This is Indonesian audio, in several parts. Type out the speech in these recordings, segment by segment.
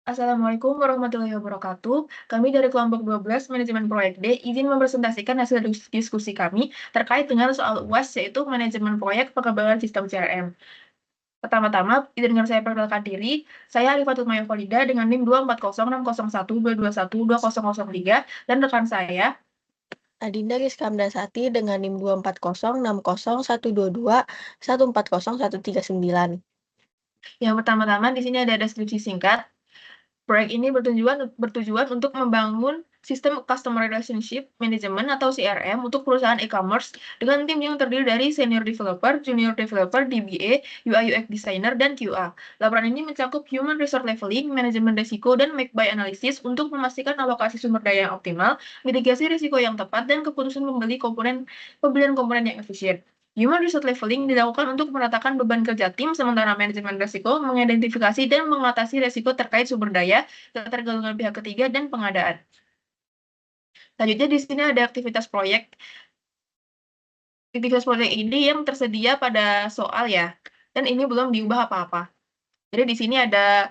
Assalamualaikum warahmatullahi wabarakatuh. Kami dari kelompok 12 Manajemen Proyek D izin mempresentasikan hasil diskusi kami terkait dengan soal UAS yaitu Manajemen Proyek Pengembangan Sistem CRM. Pertama-tama, izinkan saya perkenalkan diri. Saya Arifatul Maya Kholida dengan NIM 2406012212003 dan rekan saya. Adinda Rizkamdasati dengan NIM 24060140122140139. Yang pertama-tama di sini ada deskripsi singkat. Proyek ini bertujuan untuk membangun sistem Customer Relationship Management atau CRM untuk perusahaan e-commerce dengan tim yang terdiri dari senior developer, junior developer, DBA, UI UX designer, dan QA. Laporan ini mencakup human resource leveling, manajemen risiko, dan make-buy analysis untuk memastikan alokasi sumber daya yang optimal, mitigasi risiko yang tepat, dan keputusan pembelian komponen yang efisien. Human resource leveling dilakukan untuk meratakan beban kerja tim, sementara manajemen risiko mengidentifikasi dan mengatasi risiko terkait sumber daya, ketergantungan pihak ketiga, dan pengadaan. Selanjutnya di sini ada aktivitas proyek. Aktivitas proyek ini yang tersedia pada soal ya, dan ini belum diubah apa-apa. Jadi di sini ada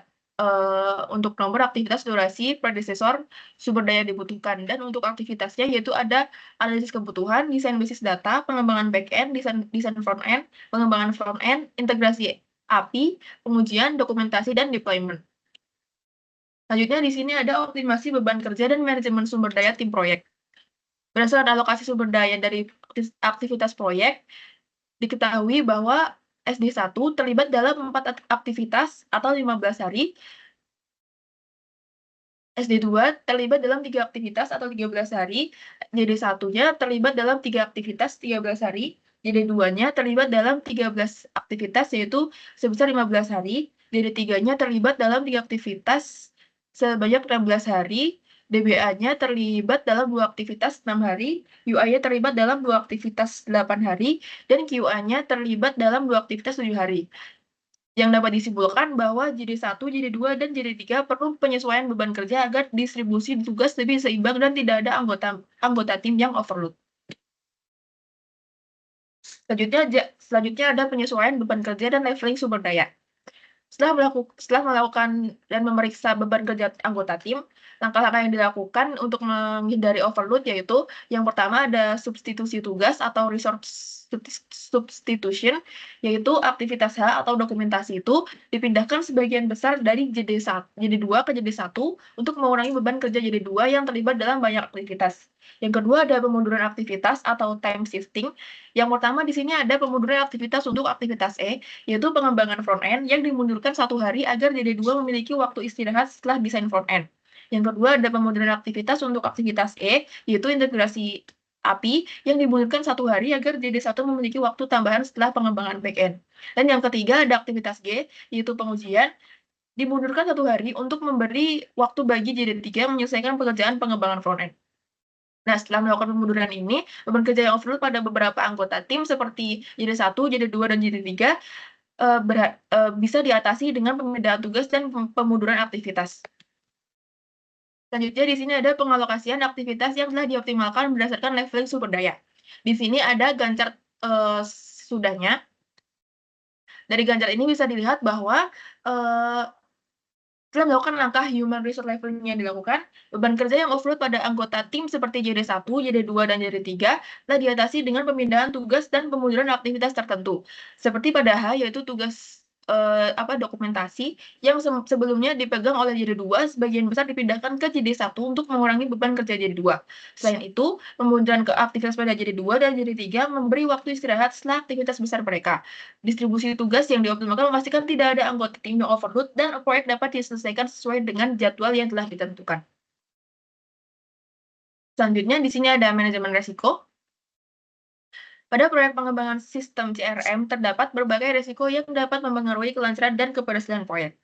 untuk nomor aktivitas, durasi, predesesor, sumber daya dibutuhkan, dan untuk aktivitasnya yaitu ada analisis kebutuhan, desain basis data, pengembangan back-end, desain front-end, pengembangan front-end, integrasi API, pengujian, dokumentasi, dan deployment. Selanjutnya di sini ada optimasi beban kerja dan manajemen sumber daya tim proyek. Berdasarkan alokasi sumber daya dari aktivitas proyek, diketahui bahwa SD1 terlibat dalam 4 aktivitas atau 15 hari, SD2 terlibat dalam 3 aktivitas atau 13 hari, JD1-nya terlibat dalam 3 aktivitas 13 hari, JD2-nya terlibat dalam 13 aktivitas yaitu sebesar 15 hari, JD3-nya terlibat dalam 3 aktivitas sebanyak 16 hari, DBA-nya terlibat dalam 2 aktivitas 6 hari, UI-nya terlibat dalam 2 aktivitas 8 hari, dan QA-nya terlibat dalam 2 aktivitas 7 hari. Yang dapat disimpulkan bahwa JD1, JD2, dan JD3 perlu penyesuaian beban kerja agar distribusi tugas lebih seimbang dan tidak ada anggota tim yang overload. Selanjutnya ada penyesuaian beban kerja dan leveling sumber daya. Setelah melakukan dan memeriksa beban kerja anggota tim, langkah-langkah yang dilakukan untuk menghindari overload yaitu yang pertama ada substitusi tugas atau resource substitution, yaitu aktivitas H atau dokumentasi itu dipindahkan sebagian besar dari JD2 ke JD1 untuk mengurangi beban kerja JD2 yang terlibat dalam banyak aktivitas. Yang kedua ada pemunduran aktivitas atau time shifting. Yang pertama di sini ada pemunduran aktivitas untuk aktivitas E, yaitu pengembangan front-end yang dimundurkan 1 hari agar JD2 memiliki waktu istirahat setelah desain front-end. Yang kedua ada pemunduran aktivitas untuk aktivitas E, yaitu integrasi API yang dimundurkan 1 hari agar JD1 memiliki waktu tambahan setelah pengembangan back-end. Dan yang ketiga ada aktivitas G, yaitu pengujian, dimundurkan 1 hari untuk memberi waktu bagi JD3 menyelesaikan pekerjaan pengembangan front-end. Nah, setelah melakukan pemunduran ini, beban kerja yang overload pada beberapa anggota tim seperti JD1, JD2, dan JD3 bisa diatasi dengan pemindahan tugas dan pemunduran aktivitas. Selanjutnya di sini ada pengalokasian aktivitas yang telah dioptimalkan berdasarkan leveling sumber daya. Di sini ada gancar sudahnya. Dari gancar ini bisa dilihat bahwa setelah melakukan langkah human resource leveling yang dilakukan, beban kerja yang overload pada anggota tim seperti JD1, JD2, dan JD3 telah diatasi dengan pemindahan tugas dan pemunduran aktivitas tertentu. Seperti pada H, yaitu tugas dokumentasi yang sebelumnya dipegang oleh JD2, sebagian besar dipindahkan ke JD1 untuk mengurangi beban kerja JD2. Selain itu, pemunduran ke aktivitas pada JD2 dan JD3 memberi waktu istirahat setelah aktivitas besar mereka. Distribusi tugas yang dioptimalkan memastikan tidak ada anggota tim yang overload dan proyek dapat diselesaikan sesuai dengan jadwal yang telah ditentukan. Selanjutnya di sini ada manajemen risiko. Pada proyek pengembangan sistem CRM terdapat berbagai risiko yang dapat mempengaruhi kelancaran dan keberhasilan proyek.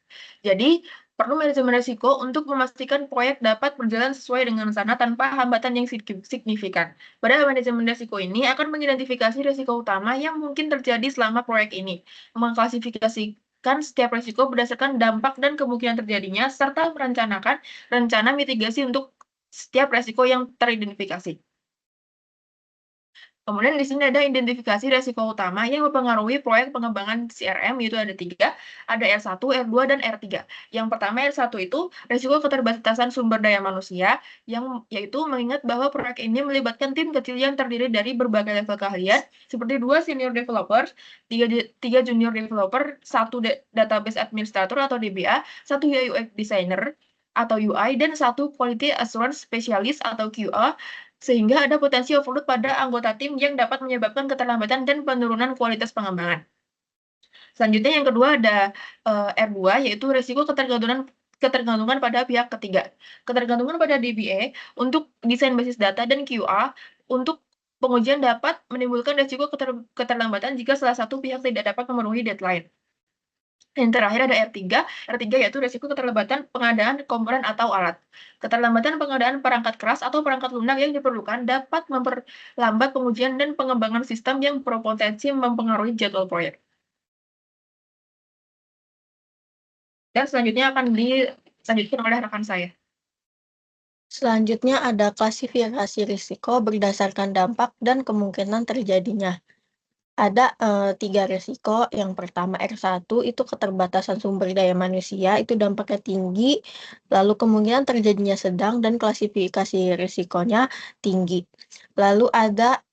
Jadi, perlu manajemen risiko untuk memastikan proyek dapat berjalan sesuai dengan rencana tanpa hambatan yang signifikan. Pada manajemen risiko ini akan mengidentifikasi risiko utama yang mungkin terjadi selama proyek ini, mengklasifikasikan setiap risiko berdasarkan dampak dan kemungkinan terjadinya, serta merencanakan rencana mitigasi untuk setiap risiko yang teridentifikasi. Kemudian di sini ada identifikasi resiko utama yang mempengaruhi proyek pengembangan CRM, yaitu ada 3, ada R1, R2, dan R3. Yang pertama R1 itu resiko keterbatasan sumber daya manusia, yaitu mengingat bahwa proyek ini melibatkan tim kecil yang terdiri dari berbagai level keahlian, seperti 2 senior developers, 3 junior developer, 1 database administrator atau DBA, 1 UI UX designer atau UI, dan 1 quality assurance specialist atau QA, sehingga ada potensi overload pada anggota tim yang dapat menyebabkan keterlambatan dan penurunan kualitas pengembangan. Selanjutnya yang kedua ada R2, yaitu risiko ketergantungan pada pihak ketiga. Ketergantungan pada DBA untuk desain basis data dan QA untuk pengujian dapat menimbulkan risiko keterlambatan jika salah satu pihak tidak dapat memenuhi deadline. Yang terakhir ada R3. R3 yaitu risiko keterlambatan pengadaan komponen atau alat. Keterlambatan pengadaan perangkat keras atau perangkat lunak yang diperlukan dapat memperlambat pengujian dan pengembangan sistem yang berpotensi mempengaruhi jadwal proyek. Dan selanjutnya akan dilanjutkan oleh rekan saya. Selanjutnya ada klasifikasi risiko berdasarkan dampak dan kemungkinan terjadinya. Ada 3 risiko. Yang pertama R1 itu keterbatasan sumber daya manusia, itu dampaknya tinggi, lalu kemungkinan terjadinya sedang, dan klasifikasi risikonya tinggi. Lalu ada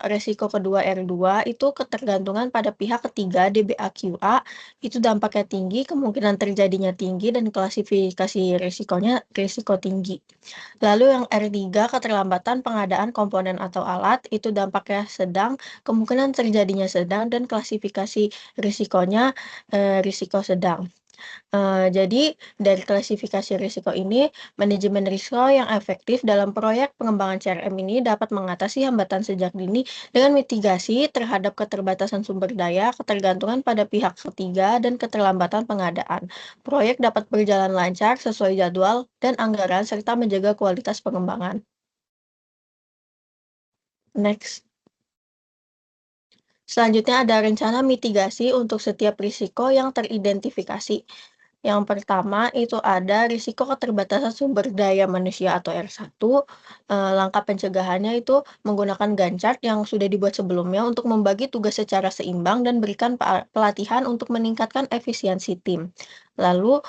resiko kedua R2 itu ketergantungan pada pihak ketiga DBA QA, itu dampaknya tinggi, kemungkinan terjadinya tinggi, dan klasifikasi risikonya risiko tinggi. Lalu yang R3 keterlambatan pengadaan komponen atau alat, itu dampaknya sedang, kemungkinan terjadinya sedang, dan klasifikasi risikonya risiko sedang. Jadi dari klasifikasi risiko ini, manajemen risiko yang efektif dalam proyek pengembangan CRM ini dapat mengatasi hambatan sejak dini dengan mitigasi terhadap keterbatasan sumber daya, ketergantungan pada pihak ketiga, dan keterlambatan pengadaan. Proyek dapat berjalan lancar sesuai jadwal dan anggaran serta menjaga kualitas pengembangan. Next. Selanjutnya ada rencana mitigasi untuk setiap risiko yang teridentifikasi. Yang pertama itu ada risiko keterbatasan sumber daya manusia atau R1. Langkah pencegahannya itu menggunakan Gantt chart yang sudah dibuat sebelumnya untuk membagi tugas secara seimbang dan berikan pelatihan untuk meningkatkan efisiensi tim. Lalu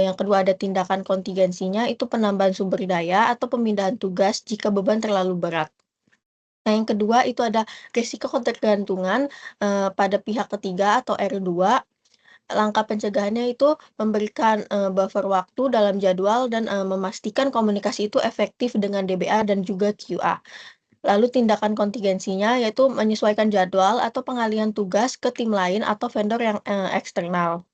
yang kedua ada tindakan kontingensinya, itu penambahan sumber daya atau pemindahan tugas jika beban terlalu berat. Nah, yang kedua itu ada risiko ketergantungan pada pihak ketiga atau R2. Langkah pencegahannya itu memberikan buffer waktu dalam jadwal dan memastikan komunikasi itu efektif dengan DBA dan juga QA. Lalu tindakan kontingensinya yaitu menyesuaikan jadwal atau pengalihan tugas ke tim lain atau vendor yang eksternal.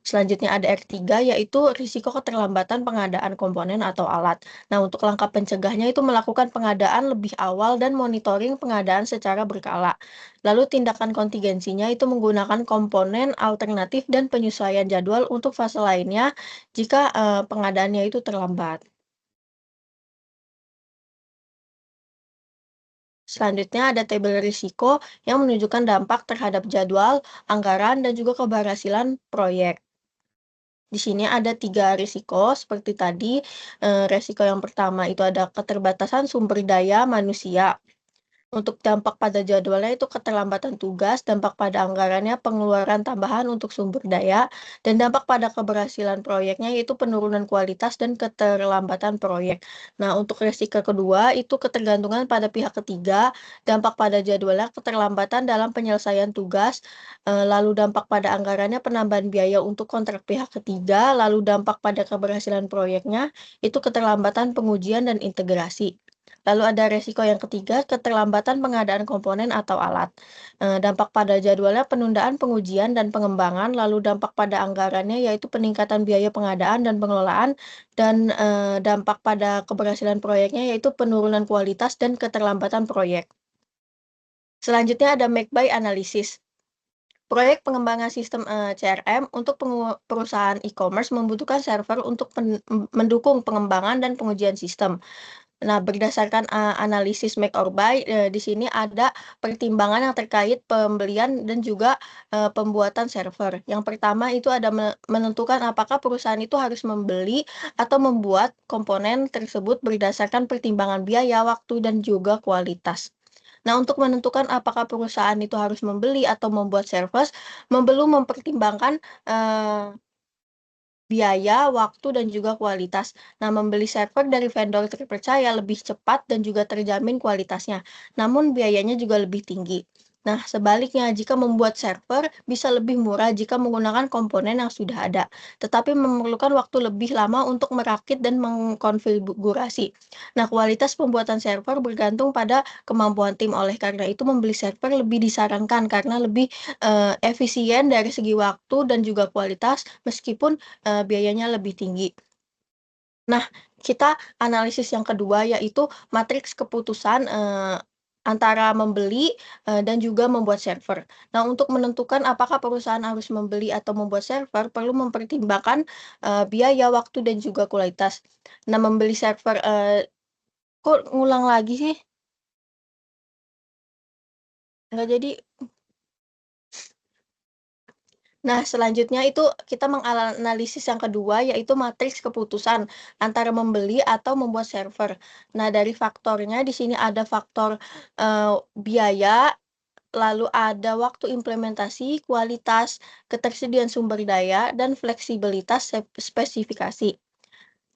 Selanjutnya ada R3, yaitu risiko keterlambatan pengadaan komponen atau alat. Nah, untuk langkah pencegahnya itu melakukan pengadaan lebih awal dan monitoring pengadaan secara berkala. Lalu tindakan kontingensinya itu menggunakan komponen alternatif dan penyesuaian jadwal untuk fase lainnya jika pengadaannya itu terlambat. Selanjutnya ada tabel risiko yang menunjukkan dampak terhadap jadwal, anggaran, dan juga keberhasilan proyek. Di sini ada 3 risiko seperti tadi. Resiko yang pertama itu ada keterbatasan sumber daya manusia. Untuk dampak pada jadwalnya itu keterlambatan tugas, dampak pada anggarannya pengeluaran tambahan untuk sumber daya, dan dampak pada keberhasilan proyeknya yaitu penurunan kualitas dan keterlambatan proyek. Nah, untuk resiko kedua itu ketergantungan pada pihak ketiga, dampak pada jadwalnya keterlambatan dalam penyelesaian tugas, lalu dampak pada anggarannya penambahan biaya untuk kontrak pihak ketiga, lalu dampak pada keberhasilan proyeknya itu keterlambatan pengujian dan integrasi. Lalu ada resiko yang ketiga, keterlambatan pengadaan komponen atau alat. Dampak pada jadwalnya penundaan pengujian dan pengembangan, lalu dampak pada anggarannya yaitu peningkatan biaya pengadaan dan pengelolaan, dan dampak pada keberhasilan proyeknya yaitu penurunan kualitas dan keterlambatan proyek. Selanjutnya ada make buy analysis. Proyek pengembangan sistem CRM untuk perusahaan e-commerce membutuhkan server untuk mendukung pengembangan dan pengujian sistem. Nah, berdasarkan analisis make or buy, di sini ada pertimbangan yang terkait pembelian dan juga pembuatan server. Yang pertama itu ada menentukan apakah perusahaan itu harus membeli atau membuat komponen tersebut berdasarkan pertimbangan biaya, waktu, dan juga kualitas. Nah, untuk menentukan apakah perusahaan itu harus membeli atau membuat server, mempertimbangkan biaya, waktu, dan juga kualitas. Nah, membeli server dari vendor terpercaya lebih cepat dan juga terjamin kualitasnya, namun biayanya juga lebih tinggi. Nah, sebaliknya, jika membuat server bisa lebih murah jika menggunakan komponen yang sudah ada, tetapi memerlukan waktu lebih lama untuk merakit dan mengkonfigurasi. Nah, kualitas pembuatan server bergantung pada kemampuan tim. Oleh karena itu, membeli server lebih disarankan karena lebih efisien dari segi waktu dan juga kualitas, meskipun biayanya lebih tinggi. Nah, kita analisis yang kedua yaitu matriks keputusan, antara membeli, dan juga membuat server. Nah, untuk menentukan apakah perusahaan harus membeli atau membuat server, perlu mempertimbangkan, biaya, waktu, dan juga kualitas. Nah, membeli server, kok ngulang lagi sih? Nggak jadi. Nah, selanjutnya itu kita menganalisis yang kedua, yaitu matriks keputusan antara membeli atau membuat server. Nah, dari faktornya di sini ada faktor biaya, lalu ada waktu implementasi, kualitas, ketersediaan sumber daya, dan fleksibilitas spesifikasi.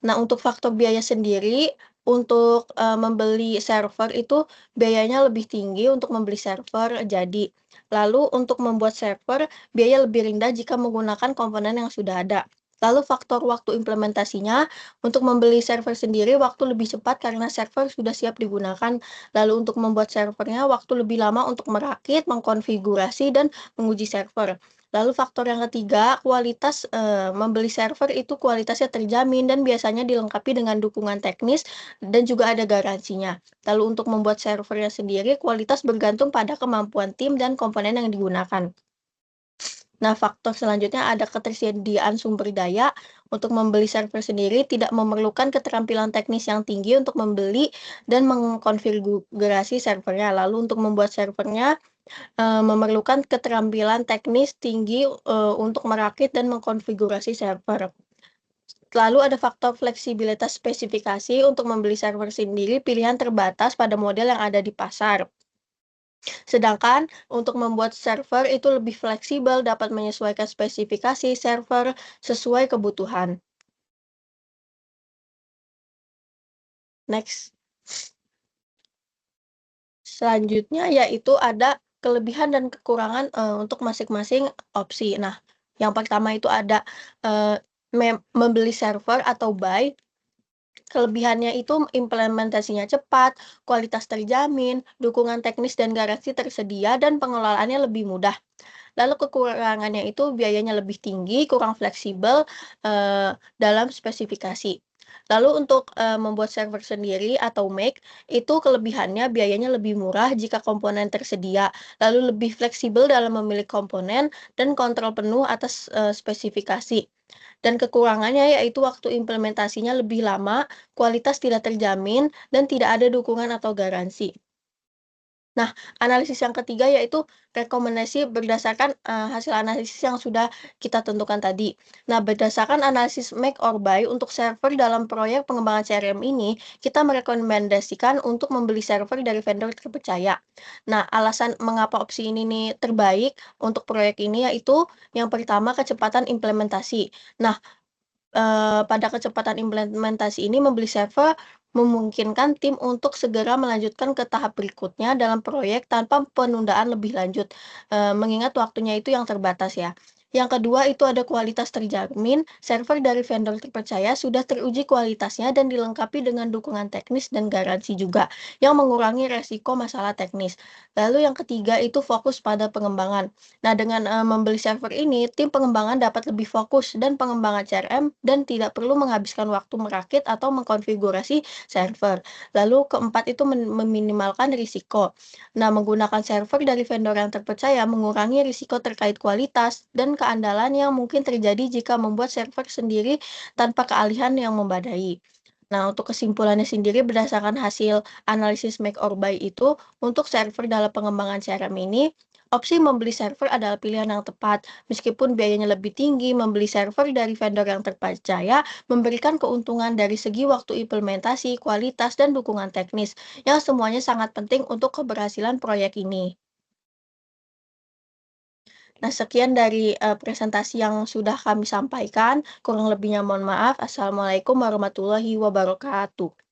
Nah, untuk faktor biaya sendiri, untuk, membeli server itu biayanya lebih tinggi untuk membeli server jadi. Lalu untuk membuat server, biaya lebih rendah jika menggunakan komponen yang sudah ada. Lalu faktor waktu implementasinya, untuk membeli server sendiri waktu lebih cepat karena server sudah siap digunakan. Lalu untuk membuat servernya waktu lebih lama untuk merakit, mengkonfigurasi, dan menguji server. Lalu faktor yang ketiga, kualitas, membeli server itu kualitasnya terjamin dan biasanya dilengkapi dengan dukungan teknis dan juga ada garansinya. Lalu untuk membuat servernya sendiri, kualitas bergantung pada kemampuan tim dan komponen yang digunakan. Nah, faktor selanjutnya ada ketersediaan sumber daya. Untuk membeli server sendiri tidak memerlukan keterampilan teknis yang tinggi untuk membeli dan mengkonfigurasi servernya. Lalu untuk membuat servernya, memerlukan keterampilan teknis tinggi, untuk merakit dan mengkonfigurasi server. Lalu ada faktor fleksibilitas spesifikasi. Untuk membeli server sendiri, pilihan terbatas pada model yang ada di pasar. Sedangkan untuk membuat server itu lebih fleksibel, dapat menyesuaikan spesifikasi server sesuai kebutuhan. Next. Selanjutnya yaitu ada kelebihan dan kekurangan, untuk masing-masing opsi. Nah, yang pertama itu ada, eee, membeli server atau buy. Kelebihannya itu implementasinya cepat, kualitas terjamin, dukungan teknis dan garansi tersedia, dan pengelolaannya lebih mudah. Lalu kekurangannya itu biayanya lebih tinggi, kurang fleksibel, dalam spesifikasi. Lalu untuk, membuat server sendiri atau make, itu kelebihannya biayanya lebih murah jika komponen tersedia, lalu lebih fleksibel dalam memilih komponen dan kontrol penuh atas, spesifikasi. Dan kekurangannya yaitu waktu implementasinya lebih lama, kualitas tidak terjamin, dan tidak ada dukungan atau garansi. Nah, analisis yang ketiga yaitu rekomendasi berdasarkan, hasil analisis yang sudah kita tentukan tadi. Nah, berdasarkan analisis make or buy untuk server dalam proyek pengembangan CRM ini, kita merekomendasikan untuk membeli server dari vendor terpercaya. Nah, alasan mengapa opsi ini nih terbaik untuk proyek ini yaitu yang pertama kecepatan implementasi. Nah, pada kecepatan implementasi ini, membeli server memungkinkan tim untuk segera melanjutkan ke tahap berikutnya dalam proyek tanpa penundaan lebih lanjut, mengingat waktunya itu yang terbatas ya. Yang kedua itu ada kualitas terjamin, server dari vendor terpercaya sudah teruji kualitasnya dan dilengkapi dengan dukungan teknis dan garansi juga, yang mengurangi resiko masalah teknis. Lalu yang ketiga itu fokus pada pengembangan. Nah, dengan, membeli server ini, tim pengembangan dapat lebih fokus dan pengembangan CRM dan tidak perlu menghabiskan waktu merakit atau mengkonfigurasi server. Lalu keempat itu meminimalkan risiko. Nah, menggunakan server dari vendor yang terpercaya mengurangi risiko terkait kualitas dan keandalan yang mungkin terjadi jika membuat server sendiri tanpa keahlian yang memadai. Nah, untuk kesimpulannya sendiri berdasarkan hasil analisis make or buy itu, untuk server dalam pengembangan CRM ini, Opsi membeli server adalah pilihan yang tepat. Meskipun biayanya lebih tinggi, membeli server dari vendor yang terpercaya memberikan keuntungan dari segi waktu implementasi, kualitas, dan dukungan teknis, yang semuanya sangat penting untuk keberhasilan proyek ini. Nah, sekian dari presentasi yang sudah kami sampaikan. Kurang lebihnya mohon maaf. Assalamualaikum warahmatullahi wabarakatuh.